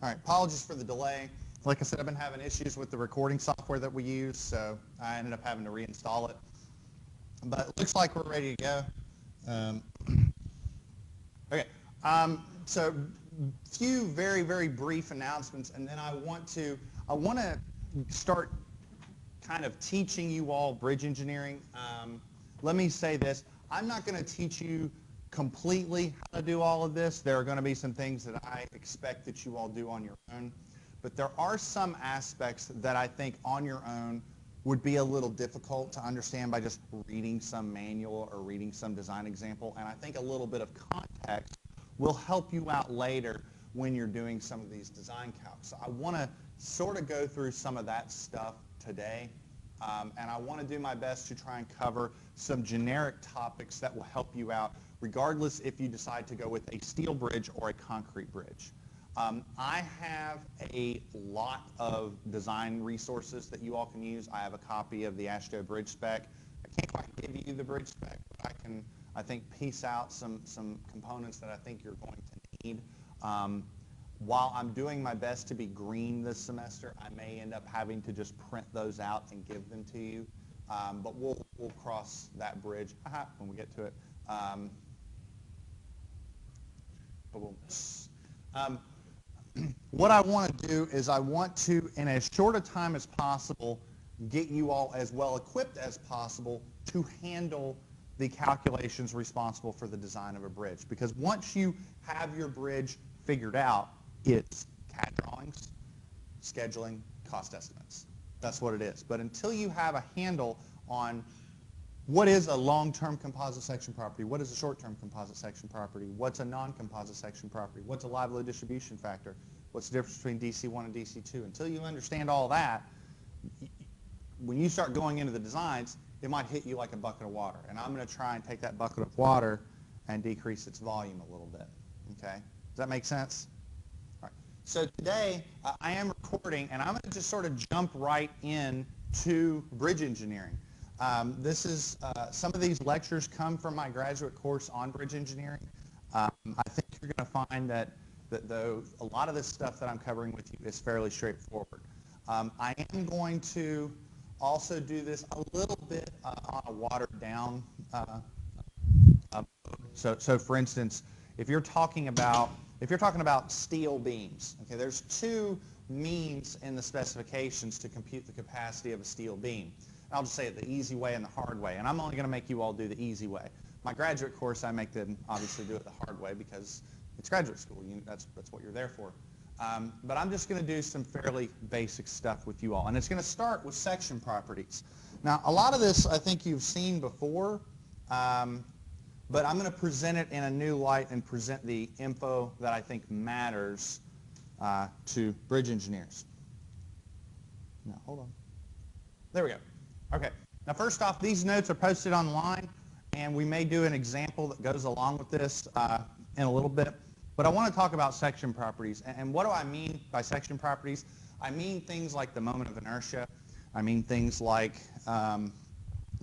All right, apologies for the delay. Like I said, I've been having issues with the recording software that we use, so I ended up having to reinstall it. But it looks like we're ready to go. Um, okay, so few very, very brief announcements, and then I want to start kind of teaching you all bridge engineering. Let me say this. I'm not going to teach you completely how to do all of this. There are going to be some things that I expect that you all do on your own. But there are some aspects that I think on your own would be a little difficult to understand by just reading some manual or reading some design example. And I think a little bit of context will help you out later when you're doing some of these design calcs. So I want to sort of go through some of that stuff today. And I want to do my best to try and cover some generic topics that will help you out, regardless if you decide to go with a steel bridge or a concrete bridge. I have a lot of design resources that you all can use. I have a copy of the AASHTO bridge spec. I can't quite give you the bridge spec, but I think, piece out some components that I think you're going to need. While I'm doing my best to be green this semester, I may end up having to just print those out and give them to you. But we'll cross that bridge when we get to it. What I want to do is I want to, in as short a time as possible, get you all as well equipped as possible to handle the calculations responsible for the design of a bridge. Because once you have your bridge figured out, it's CAD drawings, scheduling, cost estimates. That's what it is. But until you have a handle on what is a long-term composite section property, what is a short-term composite section property, what's a non-composite section property, what's a live load distribution factor, what's the difference between DC1 and DC2, until you understand all that, when you start going into the designs, it might hit you like a bucket of water. And I'm going to try and take that bucket of water and decrease its volume a little bit. Okay? Does that make sense? All right. So today, I am recording, and I'm going to just sort of jump right in to bridge engineering. This is some of these lectures come from my graduate course on bridge engineering. I think you're going to find that though a lot of this stuff that I'm covering with you is fairly straightforward. I am going to also do this a little bit on a watered down. So for instance, if you're talking about steel beams, okay, there's two means in the specifications to compute the capacity of a steel beam. I'll just say it the easy way and the hard way, and I'm only going to make you all do the easy way. My graduate course, I make them obviously do it the hard way because it's graduate school. That's what you're there for. But I'm just going to do some fairly basic stuff with you all, and it's going to start with section properties. Now, a lot of this I think you've seen before, but I'm going to present it in a new light and present the info that I think matters to bridge engineers. Now, hold on. There we go. Okay. Now, first off, these notes are posted online, and we may do an example that goes along with this in a little bit. But I want to talk about section properties. And what do I mean by section properties? I mean things like the moment of inertia. I mean things like the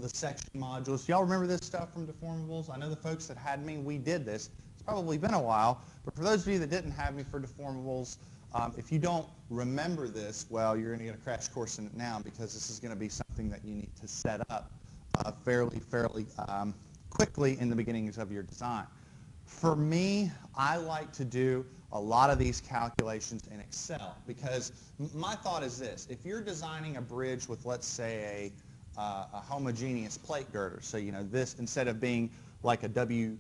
section modulus. Y'all remember this stuff from deformables? I know the folks that had me, we did this. It's probably been a while. But for those of you that didn't have me for deformables, if you don't remember this, well, you're going to get a crash course in it now because this is going to be something that you need to set up fairly quickly in the beginnings of your design. For me, I like to do a lot of these calculations in Excel because my thought is this. If you're designing a bridge with, let's say, a homogeneous plate girder, so this, instead of being like a W10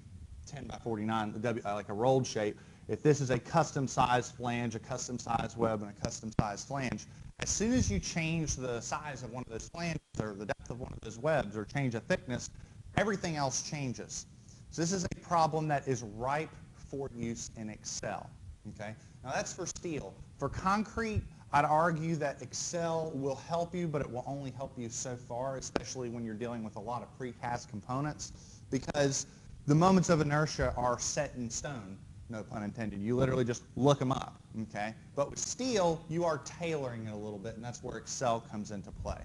by 49, like a rolled shape, if this is a custom size flange, a custom size web, and a custom size flange, as soon as you change the size of one of those flanges or the depth of one of those webs or change a thickness, everything else changes. So this is a problem that is ripe for use in Excel. Okay? Now that's for steel. For concrete, I'd argue that Excel will help you, but it will only help you so far, especially when you're dealing with a lot of precast components, because the moments of inertia are set in stone, no pun intended. You literally just look them up. Okay? But with steel, you are tailoring it a little bit, and that's where Excel comes into play.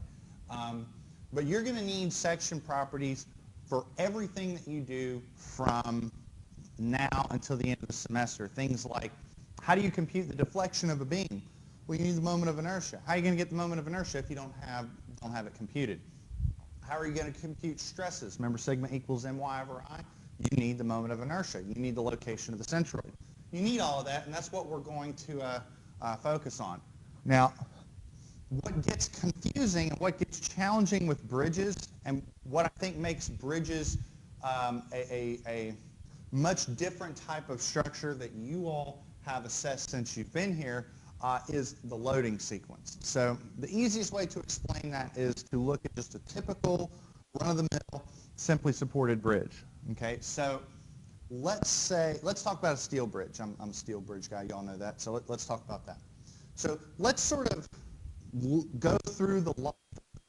But you're going to need section properties for everything that you do from now until the end of the semester. Things like How do you compute the deflection of a beam? Well, you need the moment of inertia. How are you going to get the moment of inertia if you don't have it computed? How are you going to compute stresses? Remember, sigma equals my over I? You need the moment of inertia. You need the location of the centroid. You need all of that, and that's what we're going to focus on. Now, what gets confusing and what gets challenging with bridges, and what I think makes bridges a much different type of structure that you all have assessed since you've been here, is the loading sequence. So the easiest way to explain that is to look at just a typical run-of-the-mill, simply supported bridge. Okay, so let's talk about a steel bridge. I'm a steel bridge guy, y'all know that, so let's talk about that. So let's sort of go through the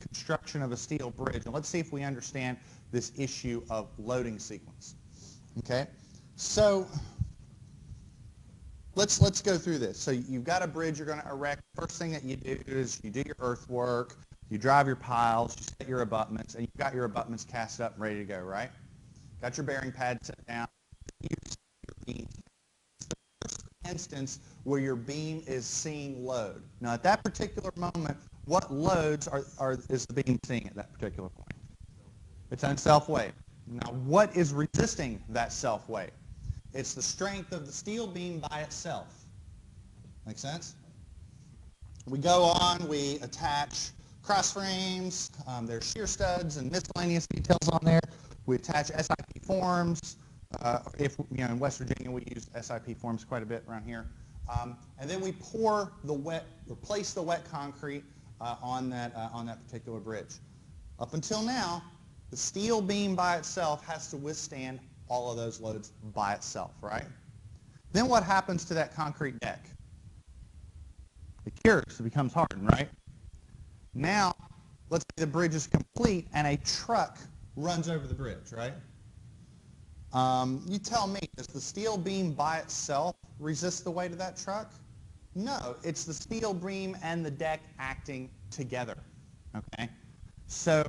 construction of a steel bridge, and let's see if we understand this issue of loading sequence. Okay, so let's go through this. So you've got a bridge you're going to erect. First thing that you do is you do your earthwork, you drive your piles, you set your abutments, and you've got your abutments cast up and ready to go, right? Got your bearing pad set down. You set your beam. It's the first instance where your beam is seeing load. Now at that particular moment, what loads is the beam seeing at that particular point? Its own self-weight. Now what is resisting that self-weight? It's the strength of the steel beam by itself. Make sense? We go on, we attach cross frames, there's shear studs and miscellaneous details on there. We attach SIP forms. In West Virginia we use SIP forms quite a bit around here. And then we place the wet concrete on that particular bridge. Up until now, the steel beam by itself has to withstand all of those loads by itself, right? Then what happens to that concrete deck? It cures, it becomes hardened, right? Now, let's say the bridge is complete and a truck runs over the bridge, right? You tell me, does the steel beam by itself resist the weight of that truck? No, it's the steel beam and the deck acting together, okay? So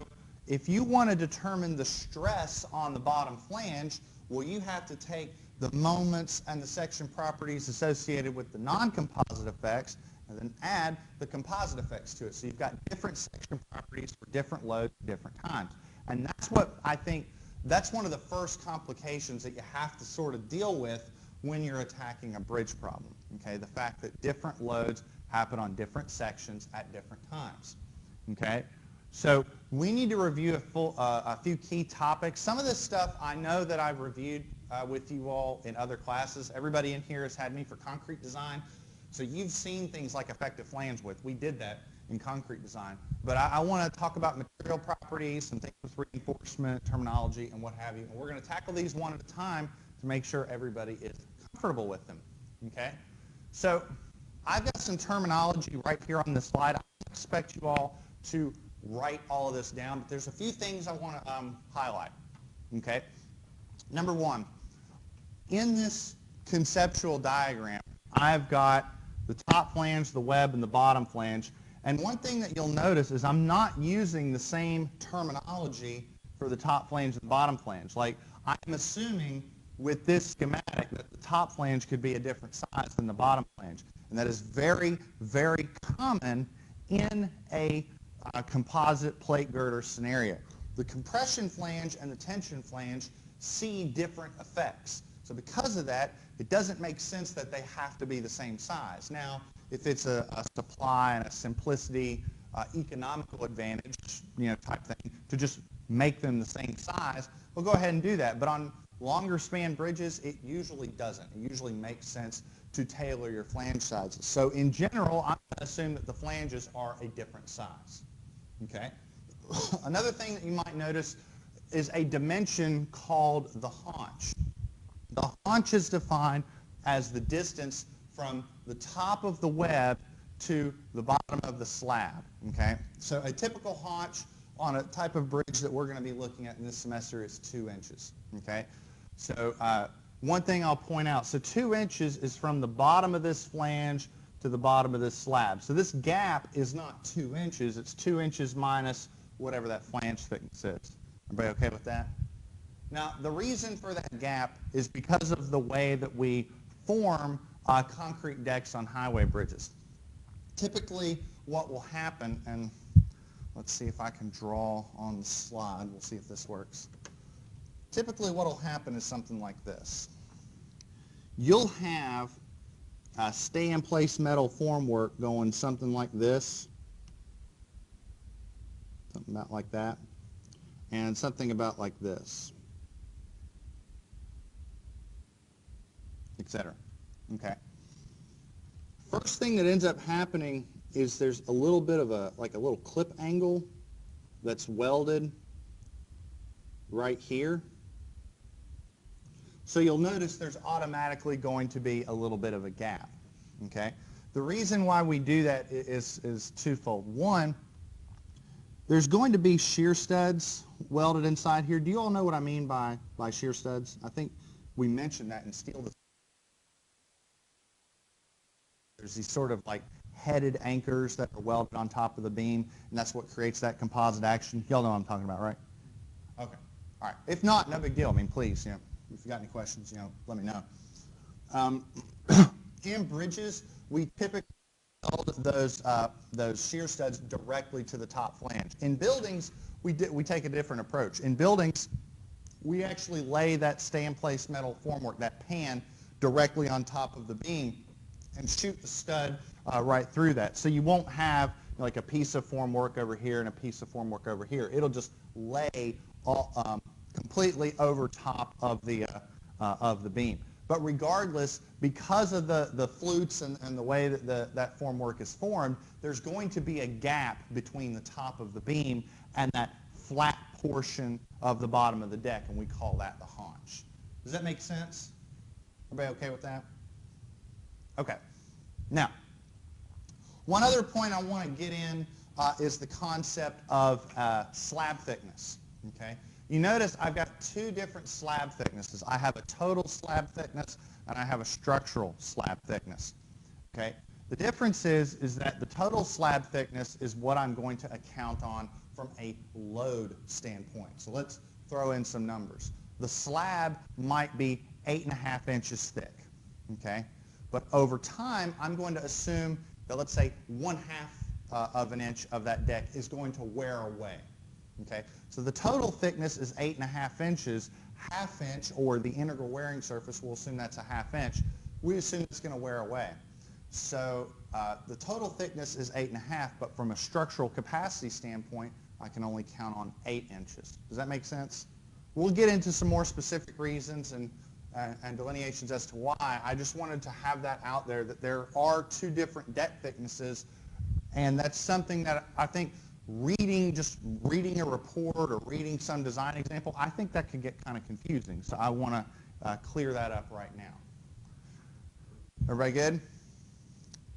if you want to determine the stress on the bottom flange, well, you have to take the moments and the section properties associated with the non-composite effects and then add the composite effects to it. So you've got different section properties for different loads at different times. And that's what I think, that's one of the first complications that you have to sort of deal with when you're attacking a bridge problem, okay? The fact that different loads happen on different sections at different times, okay? So we need to review a few key topics. Some of this stuff I know that I've reviewed with you all in other classes. Everybody in here has had me for concrete design. So you've seen things like effective flange width. We did that in concrete design. But I want to talk about material properties, some things with reinforcement, terminology, and what have you. And we're going to tackle these one at a time to make sure everybody is comfortable with them, okay? So I've got some terminology right here on this slide. I expect you all to write all of this down, but there's a few things I want to highlight, okay? Number one, in this conceptual diagram, I've got the top flange, the web, and the bottom flange, and one thing that you'll notice is I'm not using the same terminology for the top flange and the bottom flange. Like, I'm assuming with this schematic that the top flange could be a different size than the bottom flange, and that is very, very common in a composite plate girder scenario. The compression flange and the tension flange see different effects. So because of that, it doesn't make sense that they have to be the same size. Now, if it's a supply and a simplicity, economical advantage, type thing, to just make them the same size, we'll go ahead and do that. But on longer span bridges, it usually doesn't. It usually makes sense to tailor your flange sizes. So in general, I'm going to assume that the flanges are a different size. Okay? Another thing that you might notice is a dimension called the haunch. The haunch is defined as the distance from the top of the web to the bottom of the slab. Okay? So a typical haunch on a type of bridge that we're going to be looking at in this semester is 2 inches. Okay? So one thing I'll point out, so 2 inches is from the bottom of this flange to the bottom of this slab. So this gap is not 2 inches, it's 2 inches minus whatever that flange thickness is. Everybody okay with that? Now, the reason for that gap is because of the way that we form concrete decks on highway bridges. Typically, what will happen, and let's see if I can draw on the slide. We'll see if this works. Typically, what will happen is something like this. You'll have a stay-in-place metal formwork going something like this, something about like that, and something about like this, etc. Okay. First thing that ends up happening is there's a little bit of a little clip angle that's welded right here. So you'll notice there's automatically going to be a little bit of a gap. Okay. The reason why we do that is twofold. One, there's going to be shear studs welded inside here. Do you all know what I mean by shear studs? I think we mentioned that in steel. There's these sort of like headed anchors that are welded on top of the beam, and that's what creates that composite action. Y'all know what I'm talking about, right? Okay. All right. If not, no big deal. I mean, please, if you got any questions, let me know. In bridges, we typically weld those shear studs directly to the top flange. In buildings, we take a different approach. In buildings, we actually lay that stay-in-place metal formwork, that pan, directly on top of the beam and shoot the stud right through that. So you won't have like a piece of formwork over here and a piece of formwork over here. It'll just lay completely over top of the beam. But regardless, because of the flutes and the way that that formwork is formed, there's going to be a gap between the top of the beam and that flat portion of the bottom of the deck, and we call that the haunch. Does that make sense? Everybody okay with that? Okay. Now, one other point I want to get in is the concept of slab thickness. Okay. You notice I've got two different slab thicknesses. I have a total slab thickness and I have a structural slab thickness. Okay. The difference is that the total slab thickness is what I'm going to account on from a load standpoint. So let's throw in some numbers. The slab might be 8.5 inches thick. Okay. But over time, I'm going to assume that, let's say, 1/2 of an inch of that deck is going to wear away. Okay, so the total thickness is 8.5 inches. 1/2 inch, or the integral wearing surface, we'll assume that's a 1/2 inch. We assume it's going to wear away. So the total thickness is 8.5, but from a structural capacity standpoint, I can only count on 8 inches. Does that make sense? We'll get into some more specific reasons and delineations as to why. I just wanted to have that out there, that there are two different deck thicknesses, and that's something that I think just reading a report or reading some design example, I think that could get kind of confusing. So I want to clear that up right now. Everybody good?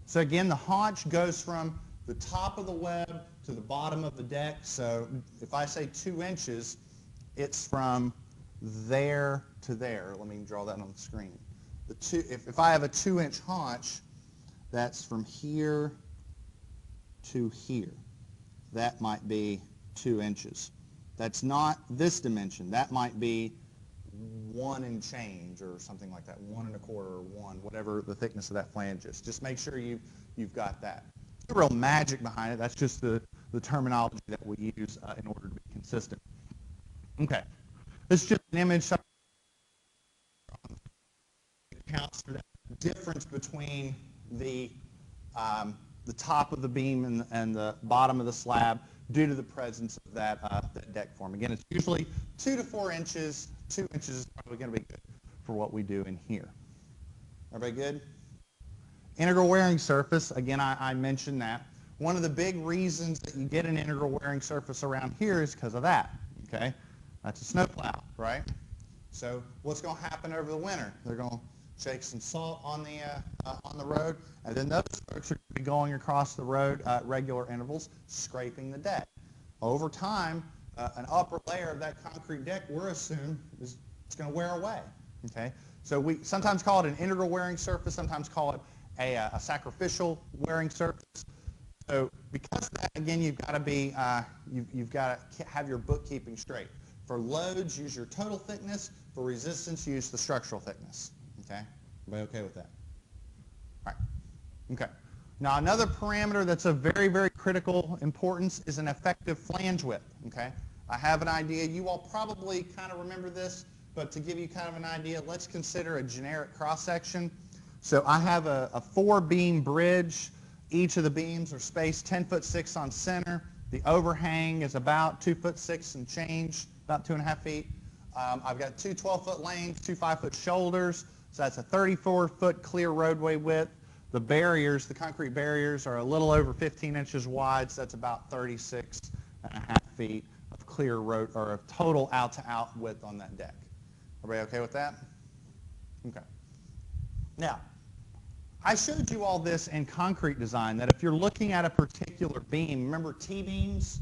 So again, the haunch goes from the top of the web to the bottom of the deck. So if I say 2 inches, it's from there to there. Let me draw that on the screen. If I have a 2-inch haunch, that's from here to here. That might be 2 inches. That's not this dimension. That might be 1 and change or something like that, 1 1/4 or 1, whatever the thickness of that flange is. Just make sure you've got that. There's no real magic behind it. That's just the terminology that we use in order to be consistent. Okay. This is just an image that accounts for that difference between the top of the beam and the bottom of the slab due to the presence of that deck form. Again, it's usually 2 to 4 inches. 2 inches is probably going to be good for what we do in here. Everybody good? Integral wearing surface, again, I mentioned that. One of the big reasons that you get an integral wearing surface around here is because of that, okay? That's a snowplow, right? So what's going to happen over the winter? They're going to shake some salt on the road, and then those folks are going to be going across the road at regular intervals, scraping the deck. Over time, an upper layer of that concrete deck, we're assuming, is going to wear away. Okay, so we sometimes call it an integral wearing surface, sometimes call it a sacrificial wearing surface. So because of that, again, you've got to be you've got to have your bookkeeping straight. For loads, use your total thickness. For resistance, use the structural thickness. Okay? Everybody okay with that? Okay. Now another parameter that's of very, very critical importance is an effective flange width. Okay. I have an idea. You all probably kind of remember this, but to give you kind of an idea, let's consider a generic cross-section. So I have a 4-beam bridge. Each of the beams are spaced 10'6" on center. The overhang is about 2'6" and change, about 2.5 feet. I've got two 12-foot lanes, two 5-foot shoulders. So that's a 34-foot clear roadway width. The barriers, the concrete barriers, are a little over 15 inches wide, so that's about 36.5 feet of clear road, or of total out-to-out width on that deck. Everybody okay with that? Okay. Now, I showed you all this in concrete design, that if you're looking at a particular beam, remember T-beams?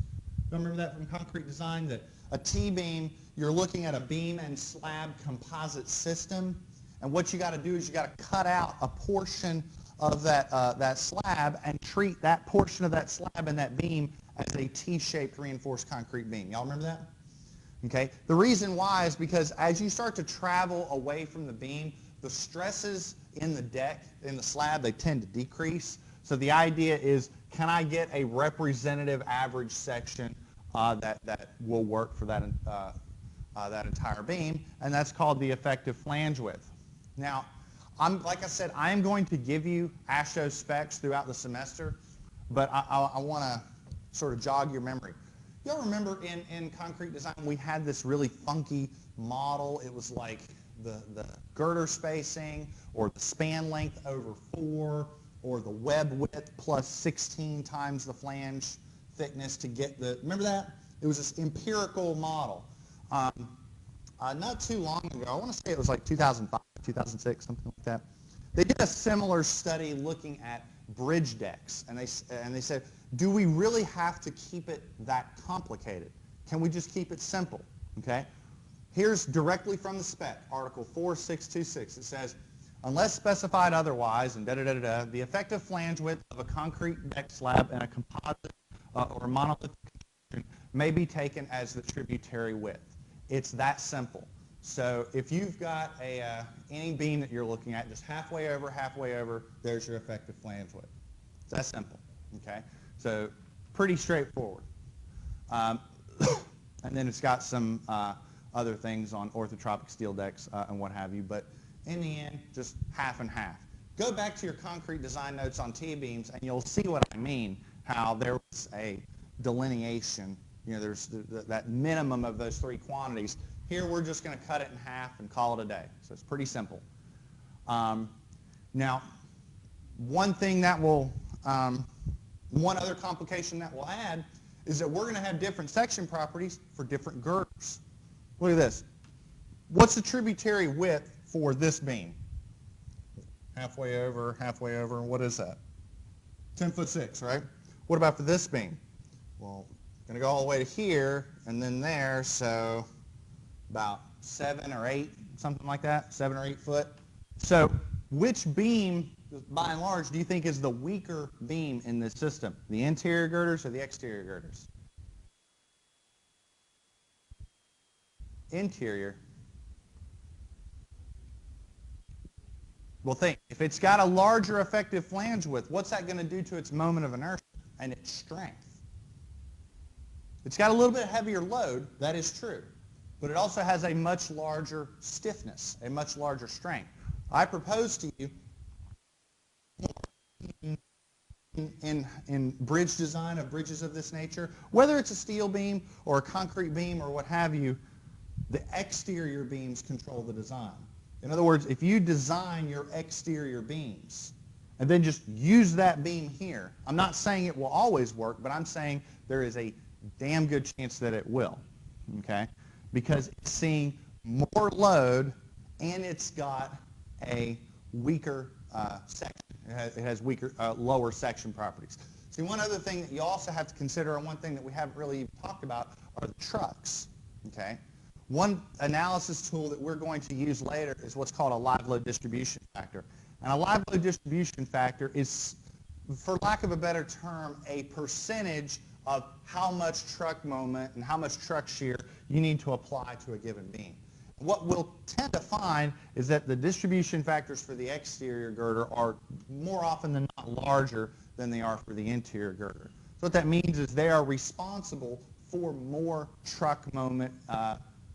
Remember that from concrete design, that a T-beam, you're looking at a beam and slab composite system, and what you got to do is you got to cut out a portion of that slab and treat that portion of that slab and that beam as a T-shaped reinforced concrete beam. Y'all remember that? Okay. The reason why is because as you start to travel away from the beam, the stresses in the deck, in the slab, they tend to decrease. So the idea is, can I get a representative average section that will work for that entire beam? And that's called the effective flange width. Now, like I said, I'm going to give you ASHO specs throughout the semester, but I want to sort of jog your memory. Y'all remember in concrete design we had this really funky model. It was like the girder spacing, or the span length over 4, or the web width plus 16 times the flange thickness to get the, remember that? It was this empirical model. Not too long ago, I want to say it was like 2005, 2006, something like that. They did a similar study looking at bridge decks, and they said, do we really have to keep it that complicated? Can we just keep it simple? Okay. Here's directly from the spec, Article 4626. It says, unless specified otherwise, and da-da-da-da-da, the effective flange width of a concrete deck slab and a composite or monolithic construction may be taken as the tributary width. It's that simple. So if you've got any beam that you're looking at, just halfway over, there's your effective flange width. It's that simple. Okay. So pretty straightforward. And then it's got some other things on orthotropic steel decks and what have you, but in the end, just half and half. Go back to your concrete design notes on T-beams and you'll see what I mean, how there was a delineation. You know, there's that minimum of those 3 quantities. Here we're just going to cut it in half and call it a day. So it's pretty simple. Now, one thing that will, one other complication that we'll add is that we're going to have different section properties for different girders. Look at this. What's the tributary width for this beam? Halfway over, and what is that? 10'6", right? What about for this beam? Well, going to go all the way to here and then there, so about 7 or 8, something like that, 7 or 8 foot. So which beam, by and large, do you think is the weaker beam in this system? The interior girders or the exterior girders? Interior. Well, think, if it's got a larger effective flange width, what's that going to do to its moment of inertia and its strength? It's got a little bit heavier load, that is true, but it also has a much larger stiffness, a much larger strength. I propose to you, in bridge design of bridges of this nature, whether it's a steel beam or a concrete beam or what have you, the exterior beams control the design. In other words, if you design your exterior beams and then just use that beam here, I'm not saying it will always work, but I'm saying there is a damn good chance that it will, okay? Because it's seeing more load and it's got a weaker section. It has weaker, lower section properties. See, one other thing that you also have to consider, and one thing that we haven't really even talked about, are the trucks, okay? One analysis tool that we're going to use later is what's called a live load distribution factor. And a live load distribution factor is, for lack of a better term, a percentage of how much truck moment and how much truck shear you need to apply to a given beam. what we'll tend to find is that the distribution factors for the exterior girder are more often than not larger than they are for the interior girder. So what that means is they are responsible for more truck moment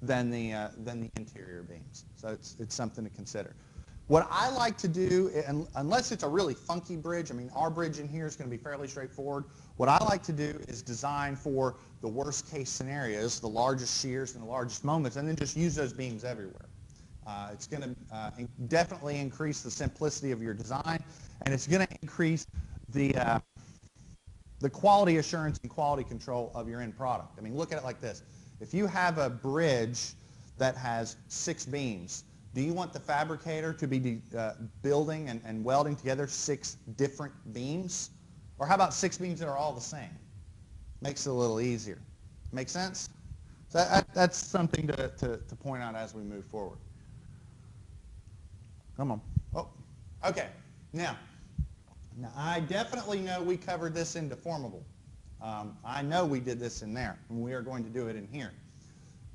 than the interior beams. So it's something to consider. What I like to do, unless it's a really funky bridge, I mean, our bridge in here is going to be fairly straightforward. What I like to do is design for the worst case scenarios, the largest shears and the largest moments, and then just use those beams everywhere. It's going to definitely increase the simplicity of your design, and it's going to increase the quality assurance and quality control of your end product. I mean, look at it like this. If you have a bridge that has 6 beams, do you want the fabricator to be building and welding together 6 different beams? Or how about 6 beams that are all the same? Makes it a little easier. Make sense? So that's something to point out as we move forward. Come on. Oh, okay. Now, I definitely know we covered this in deformable. I know we did this in there, and we are going to do it in here.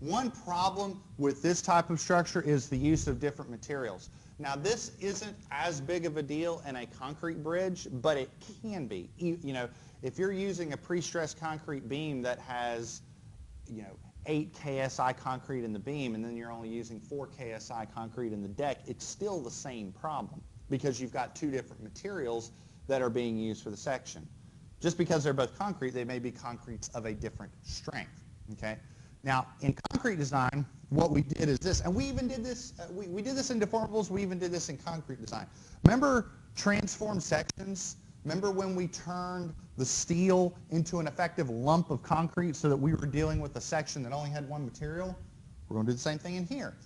One problem with this type of structure is the use of different materials. Now, this isn't as big of a deal in a concrete bridge, but it can be. You know, if you're using a pre-stressed concrete beam that has, 8 KSI concrete in the beam, and then you're only using 4 KSI concrete in the deck, it's still the same problem because you've got 2 different materials that are being used for the section. Just because they're both concrete, they may be concretes of a different strength, okay? Now, in concrete design, what we did is this, and we even did this, we did this in deformables, we even did this in concrete design. Remember transformed sections? Remember when we turned the steel into an effective lump of concrete so that we were dealing with a section that only had one material? We're going to do the same thing in here.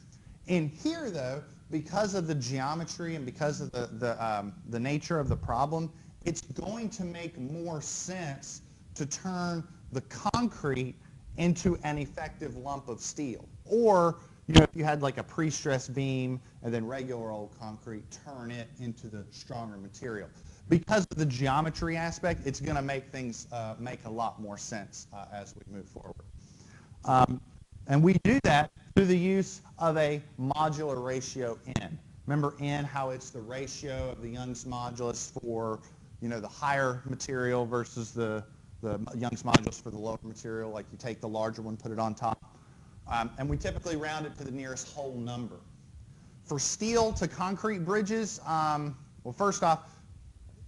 In here, though, because of the geometry and because of the nature of the problem, it's going to make more sense to turn the concrete into an effective lump of steel. Or, if you had like a pre-stressed beam and then regular old concrete, turn it into the stronger material. Because of the geometry aspect, it's going to make things make a lot more sense as we move forward. And we do that through the use of a modular ratio N. Remember N, how it's the ratio of the Young's modulus for, the higher material versus the Young's modulus for the lower material. Like you take the larger one, put it on top. And we typically round it to the nearest whole number. For steel to concrete bridges, well, first off,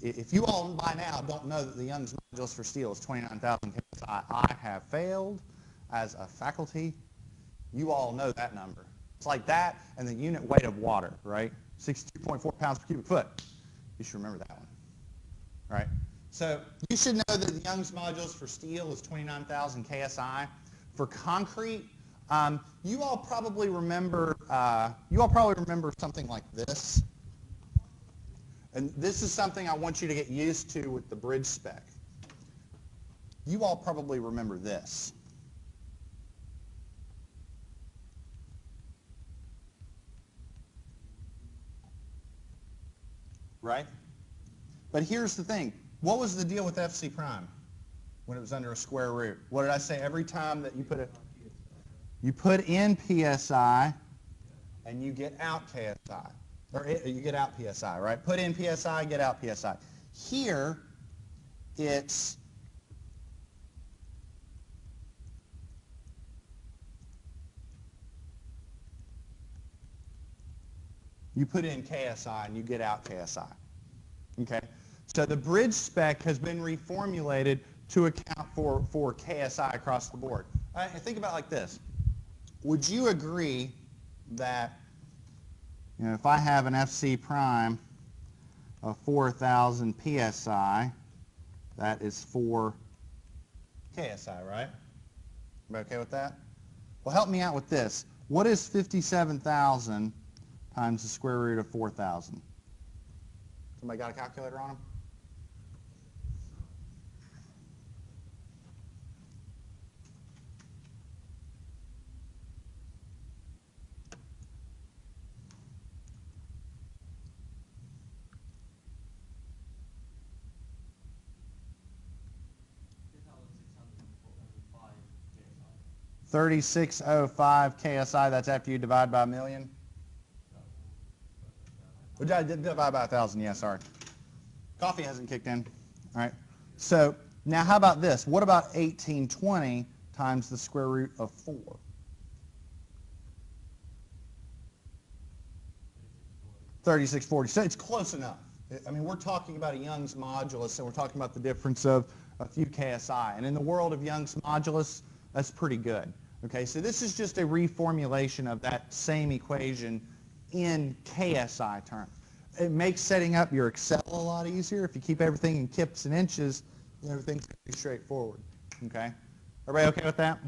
if you all by now don't know that the Young's modulus for steel is 29,000 KSI, I have failed as a faculty. You all know that number. It's like that and the unit weight of water, right? 62.4 pounds per cubic foot. You should remember that one, right? So you should know that the Young's modulus for steel is 29,000 KSI. For concrete, you all probably remember something like this. And this is something I want you to get used to with the bridge spec. You all probably remember this. Right? But here's the thing. What was the deal with FC prime when it was under a square root? What did I say? Every time that you put in PSI and you get out KSI. Or you get out PSI, right? Put in PSI, get out PSI. Here, it's you put in KSI and you get out KSI. Okay? So the bridge spec has been reformulated to account for KSI across the board. Think about it like this. Would you agree that if I have an FC prime of 4,000 PSI, that is 4 KSI, right? Everybody okay with that? Well, help me out with this. What is 57,000 times the square root of 4,000? Somebody got a calculator on them? 3605 KSI, that's after you divide by a million? Divide by 1,000, yeah, sorry. Coffee hasn't kicked in. All right. So now how about this? What about 1820 times the square root of 4? $36.40. So it's close enough. I mean, we're talking about a Young's modulus, and we're talking about the difference of a few KSI. And in the world of Young's modulus, that's pretty good. Okay, so this is just a reformulation of that same equation in KSI terms. It makes setting up your Excel a lot easier. If you keep everything in kips and inches, everything's going to be straightforward. Okay? Everybody okay with that?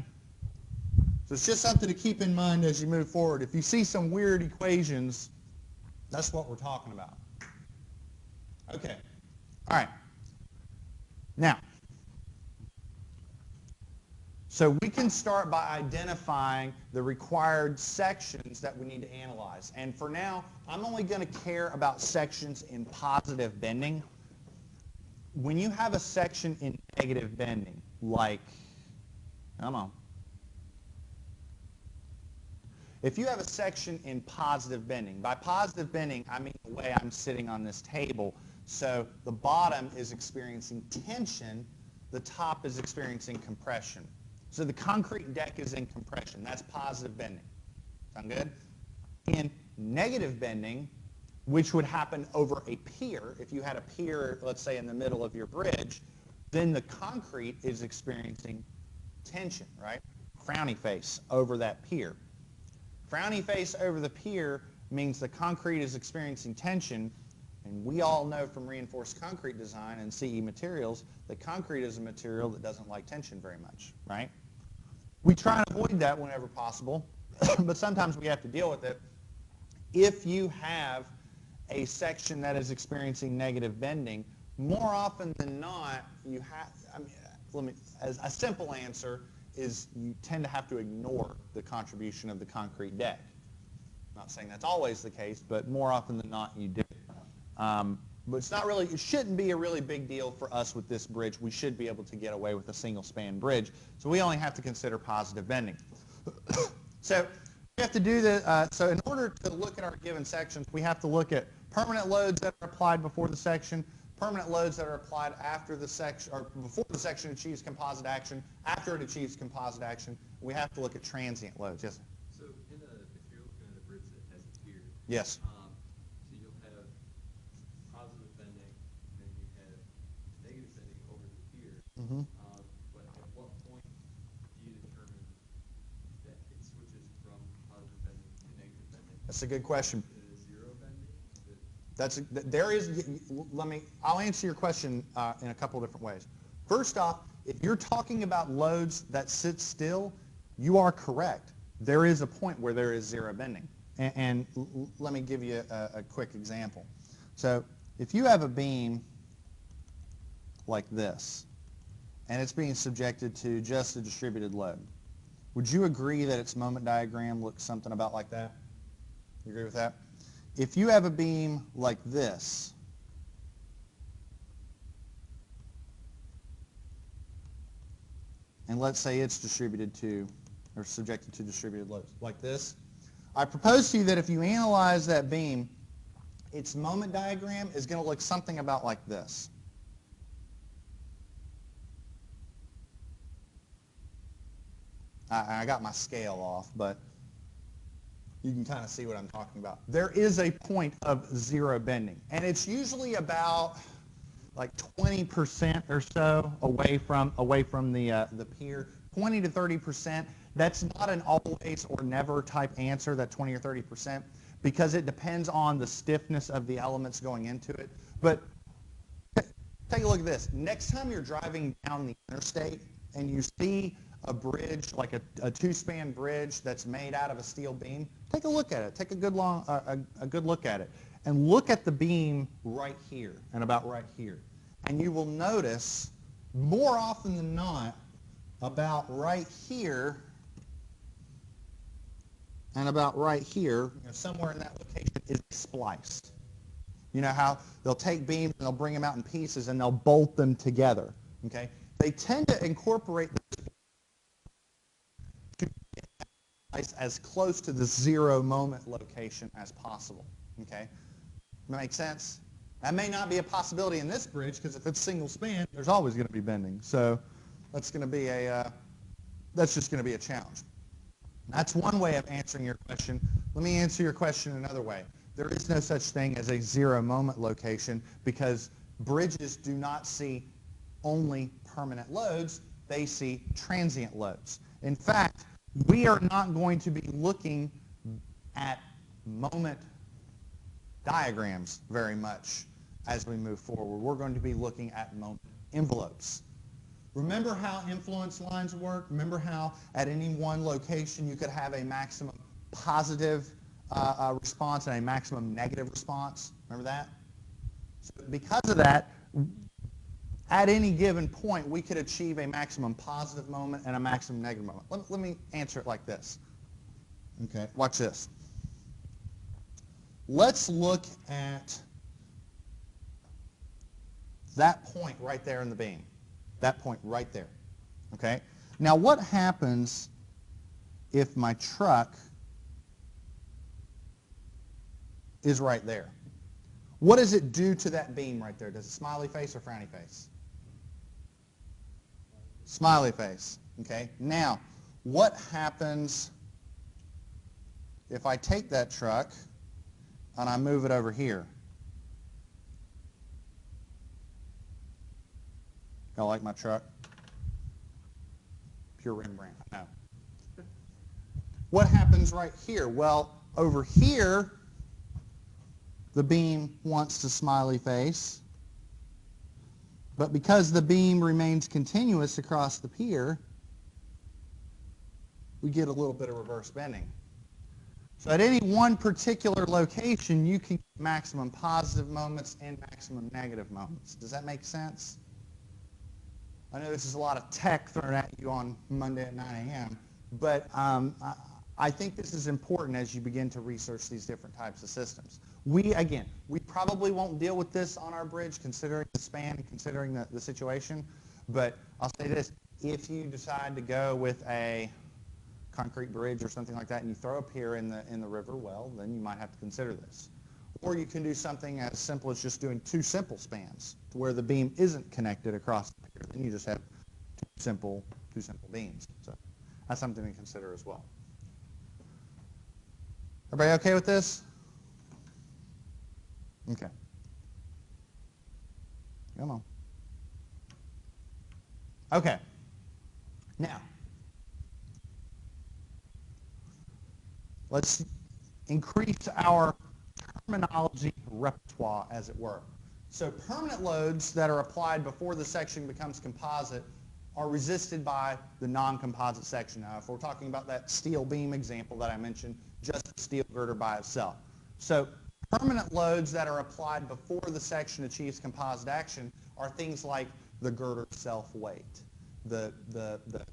So it's just something to keep in mind as you move forward. If you see some weird equations, that's what we're talking about. Okay. All right. Now, so we can start by identifying the required sections that we need to analyze. And for now, I'm only going to care about sections in positive bending. When you have a section in negative bending, like, come on. If you have a section in positive bending, by positive bending, I mean the way I'm sitting on this table. So the bottom is experiencing tension, the top is experiencing compression. So the concrete deck is in compression. That's positive bending. Sound good? In negative bending, which would happen over a pier, if you had a pier, let's say, in the middle of your bridge, then the concrete is experiencing tension, right? Frowny face over that pier. Frowny face over the pier means the concrete is experiencing tension, and we all know from reinforced concrete design and CE materials that concrete is a material that doesn't like tension very much, right? We try and avoid that whenever possible, but sometimes we have to deal with it. If you have a section that is experiencing negative bending, more often than not, you have, as a simple answer is you tend to have to ignore the contribution of the concrete deck. I'm not saying that's always the case, but more often than not, you do. But it's not really, it shouldn't be a really big deal for us with this bridge. We should be able to get away with a single span bridge. So we only have to consider positive bending. So we have to do the, so in order to look at our given sections, we have to look at permanent loads that are applied before the section, permanent loads that are applied after the section, or before the section achieves composite action, after it achieves composite action. We have to look at transient loads. Yes, sir? So if you're looking at a bridge that has a pier, yes. so you'll have positive bending, and then you have negative bending over the pier. Mm-hmm. But at what point do you determine that it switches from positive bending to negative bending? That's a good question. Is zero bending? I'll answer your question in a couple of different ways. First off, if you're talking about loads that sit still, you are correct. There is a point where there is zero bending. And let me give you a quick example. So if you have a beam like this, and it's being subjected to just a distributed load, would you agree that its moment diagram looks something about like that? You agree with that? If you have a beam like this, and let's say it's distributed to, or subjected to distributed loads, like this, I propose to you that if you analyze that beam, its moment diagram is going to look something about like this. I got my scale off, but you can kind of see what I'm talking about. There is a point of zero bending, and it's usually about like 20% or so away from the pier. 20 to 30%. That's not an always or never type answer, that 20 or 30%, because it depends on the stiffness of the elements going into it. But take a look at this. Next time you're driving down the interstate and you see a bridge, like a two-span bridge that's made out of a steel beam, take a look at it. Take a good look at it. And look at the beam right here and about right here. And you will notice, more often than not, about right here and about right here, somewhere in that location, is spliced. You know how they'll take beams and they'll bring them out in pieces and they'll bolt them together. Okay? They tend to incorporate to as close to the 0 moment location as possible. Okay? Make sense? That may not be a possibility in this bridge because if it's single span, there's always going to be bending. So that's going to be that's just going to be a challenge. That's one way of answering your question. Let me answer your question another way. There is no such thing as a 0 moment location because bridges do not see only permanent loads. They see transient loads. In fact, we are not going to be looking at moment diagrams very much as we move forward. We're going to be looking at moment envelopes. Remember how influence lines work? Remember how at any one location you could have a maximum positive response and a maximum negative response? Remember that? So because of that, at any given point, we could achieve a maximum positive moment and a maximum negative moment. Let me answer it like this. Okay, watch this. Let's look at that point right there in the beam. That point right there. Okay? Now what happens if my truck is right there? What does it do to that beam right there? Does it smiley face or frowny face? Smiley face. Okay? Now, what happens if I take that truck and I move it over here? Y'all like my truck? Pure Rembrandt, I know. What happens right here? Well, over here, the beam wants to smiley face. But because the beam remains continuous across the pier, we get a little bit of reverse bending. So at any one particular location, you can get maximum positive moments and maximum negative moments. Does that make sense? I know this is a lot of tech thrown at you on Monday at 9 a.m., but I think this is important as you begin to research these different types of systems. We probably won't deal with this on our bridge considering the span and considering the situation, but I'll say this. If you decide to go with a concrete bridge or something like that and you throw a pier in the river, well, then you might have to consider this. Or you can do something as simple as just doing 2 simple spans to where the beam isn't connected across the pier. Then you just have two simple beams. So that's something to consider as well. Everybody okay with this? Okay. Come on. Okay. Now, let's increase our terminology repertoire, as it were. So permanent loads that are applied before the section becomes composite are resisted by the non-composite section. Now, if we're talking about that steel beam example that I mentioned, just the steel girder by itself. So permanent loads that are applied before the section achieves composite action are things like the girder self-weight, the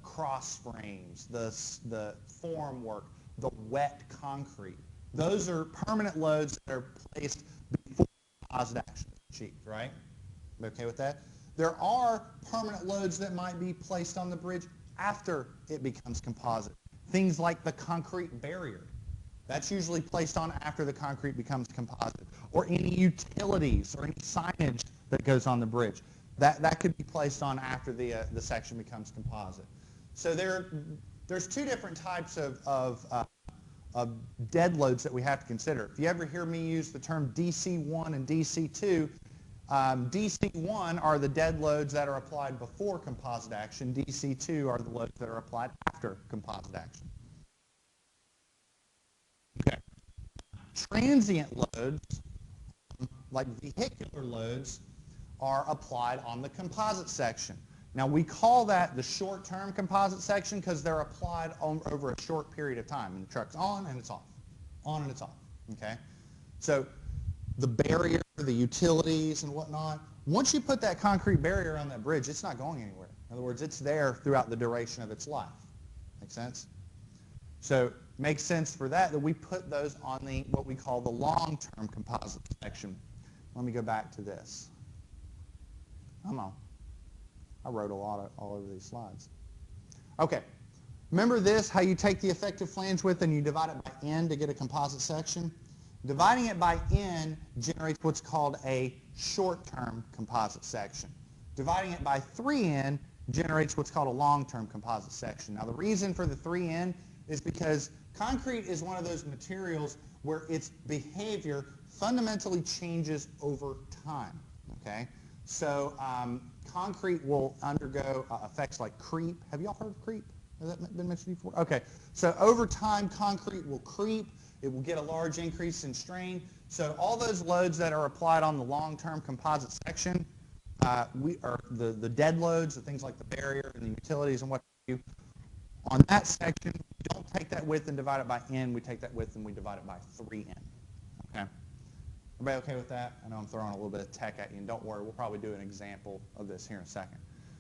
cross frames, the form work, the wet concrete. Those are permanent loads that are placed before composite action is achieved, right? Okay with that? There are permanent loads that might be placed on the bridge after it becomes composite. Things like the concrete barrier. That's usually placed on after the concrete becomes composite. Or any utilities or any signage that goes on the bridge. That could be placed on after the section becomes composite. So there's 2 different types of dead loads that we have to consider. If you ever hear me use the term DC1 and DC2, DC1 are the dead loads that are applied before composite action. DC2 are the loads that are applied after composite action. Okay. Transient loads, like vehicular loads, are applied on the composite section. Now we call that the short-term composite section because they're applied over a short period of time. And the truck's on and it's off. On and it's off. Okay? So the barrier, the utilities and whatnot, once you put that concrete barrier on that bridge, it's not going anywhere. In other words, it's there throughout the duration of its life. Make sense? So it makes sense for that we put those on the what we call the long-term composite section. Let me go back to this. Come on. I wrote a lot all over these slides. Okay. Remember this, how you take the effective flange width and you divide it by n to get a composite section? Dividing it by n generates what's called a short-term composite section. Dividing it by 3n generates what's called a long-term composite section. Now the reason for the 3n is because concrete is one of those materials where its behavior fundamentally changes over time. Okay? So concrete will undergo effects like creep. Have you all heard of creep? Has that been mentioned before? Okay. So over time, concrete will creep. It will get a large increase in strain. So all those loads that are applied on the long-term composite section, the dead loads, the things like the barrier and the utilities and what have you, on that section, we don't take that width and divide it by n. We take that width and we divide it by 3n. Okay? Everybody okay with that? I know I'm throwing a little bit of tech at you, and don't worry, we'll probably do an example of this here in a second.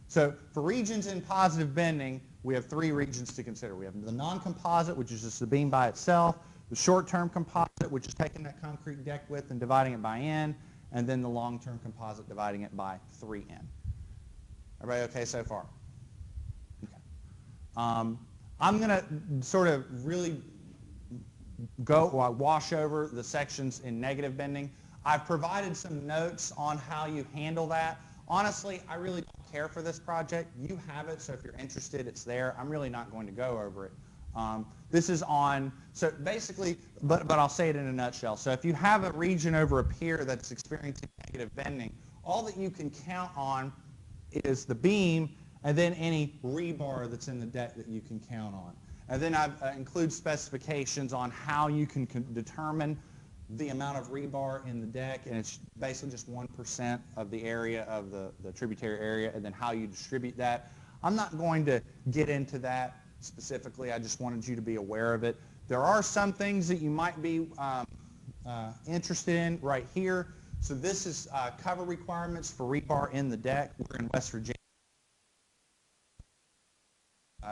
So for regions in positive bending, we have 3 regions to consider. We have the non-composite, which is just the beam by itself, the short-term composite, which is taking that concrete deck width and dividing it by n, and then the long-term composite dividing it by 3n. Everybody okay so far? Okay. I'm going to sort of really wash over the sections in negative bending. I've provided some notes on how you handle that. Honestly, I really don't care for this project. You have it, so if you're interested, it's there. I'm really not going to go over it. This is on, so basically, but I'll say it in a nutshell. So if you have a region over a pier that's experiencing negative bending, all that you can count on is the beam and then any rebar that's in the deck that you can count on. And then I include specifications on how you can determine the amount of rebar in the deck, and it's basically just 1% of the area of the tributary area, and then how you distribute that. I'm not going to get into that specifically. I just wanted you to be aware of it. There are some things that you might be interested in right here. So this is cover requirements for rebar in the deck. We're in West Virginia.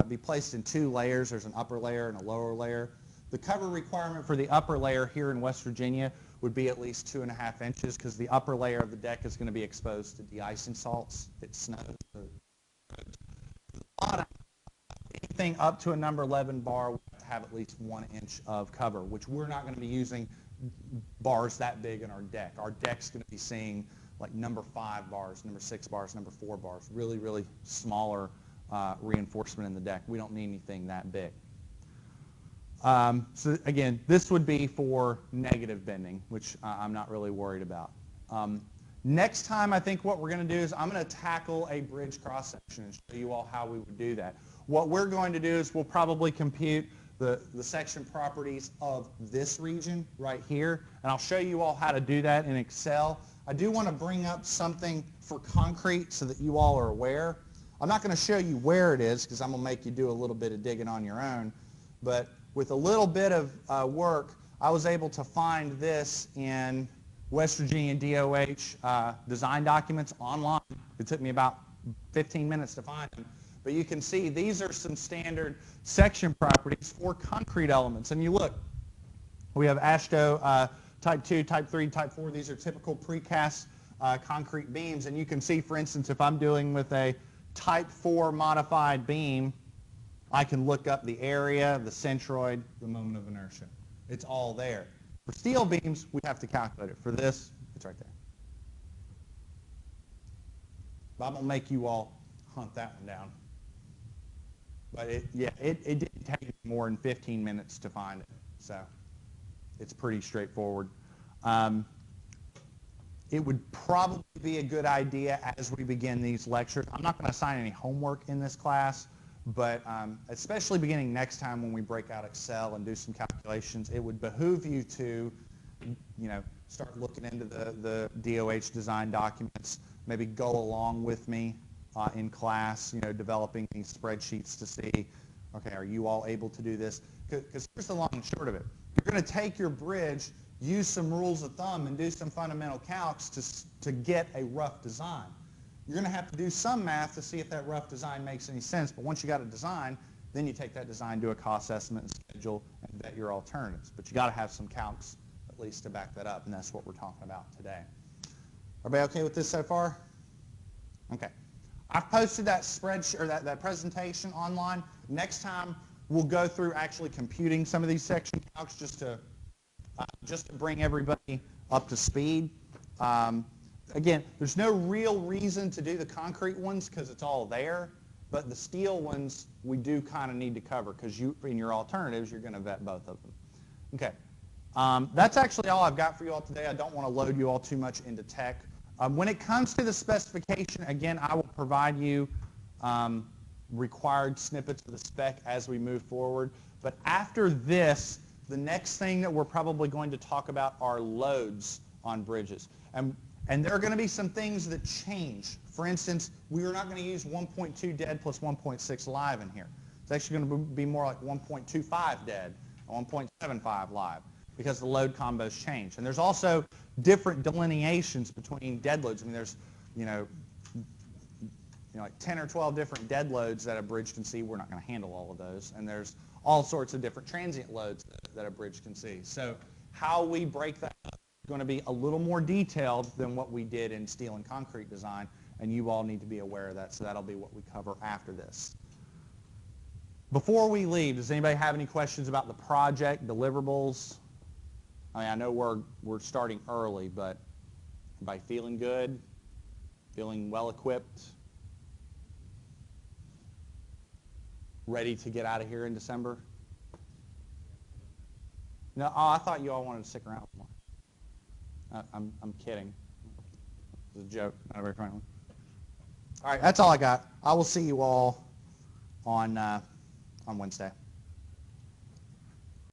Be placed in 2 layers. There's an upper layer and a lower layer. The cover requirement for the upper layer here in West Virginia would be at least 2.5 inches because the upper layer of the deck is going to be exposed to de-icing salts. It snows. The bottom, anything up to a number 11 bar, we have to have at least 1 inch of cover, which we're not going to be using bars that big in our deck. Our deck's going to be seeing like number 5 bars, number 6 bars, number 4 bars, really, really smaller reinforcement in the deck. We don't need anything that big. So again, this would be for negative bending, which I'm not really worried about. Next time, I think what we're going to do is I'm going to tackle a bridge cross-section and show you all how we would do that. What we're going to do is we'll probably compute the section properties of this region right here, and I'll show you all how to do that in Excel. I do want to bring up something for concrete so that you all are aware. I'm not going to show you where it is because I'm going to make you do a little bit of digging on your own, but with a little bit of work, I was able to find this in West Virginia DOH design documents online. It took me about 15 minutes to find them. But you can see these are some standard section properties for concrete elements. And you look, we have AASHTO Type 2, Type 3, Type 4. These are typical precast concrete beams. And you can see, for instance, if I'm dealing with a Type 4 modified beam, I can look up the area, the centroid, the moment of inertia. It's all there. For steel beams, we have to calculate it. For this, it's right there. But I'm going to make you all hunt that one down. But it didn't take me more than 15 minutes to find it. So it's pretty straightforward. It would probably be a good idea as we begin these lectures. I'm not going to assign any homework in this class. But especially beginning next time when we break out Excel and do some calculations, it would behoove you to, start looking into the DOH design documents, maybe go along with me in class, developing these spreadsheets to see, okay, are you all able to do this? Because here's the long and short of it. You're going to take your bridge, use some rules of thumb, and do some fundamental calcs to get a rough design. You're going to have to do some math to see if that rough design makes any sense. But once you got a design, then you take that design, do a cost estimate and schedule, and vet your alternatives. But you got to have some calcs at least to back that up, and that's what we're talking about today. Everybody okay with this so far? Okay. I've posted that spreadsheet or that presentation online. Next time, we'll go through actually computing some of these section calcs just to bring everybody up to speed. Again, there's no real reason to do the concrete ones because it's all there, but the steel ones we do kind of need to cover because in your alternatives, you're going to vet both of them. Okay. That's actually all I've got for you all today. I don't want to load you all too much into tech. When it comes to the specification, again, I will provide you required snippets of the spec as we move forward. But after this, the next thing that we're probably going to talk about are loads on bridges. And there are going to be some things that change. For instance, we are not going to use 1.2 dead plus 1.6 live in here. It's actually going to be more like 1.25 dead and 1.75 live because the load combos change. And there's also different delineations between dead loads. I mean, there's, like 10 or 12 different dead loads that a bridge can see. We're not going to handle all of those. And there's all sorts of different transient loads that a bridge can see. So how we break that up is going to be a little more detailed than what we did in steel and concrete design, and you all need to be aware of that. So that'll be what we cover after this. Before we leave, does anybody have any questions about the project, deliverables? I mean, I know we're starting early, but everybody feeling good? Feeling well equipped? Ready to get out of here in December? No, I thought you all wanted to stick around more. I'm kidding. It was a joke, not a very funny one. All right, that's all I got. I will see you all on Wednesday.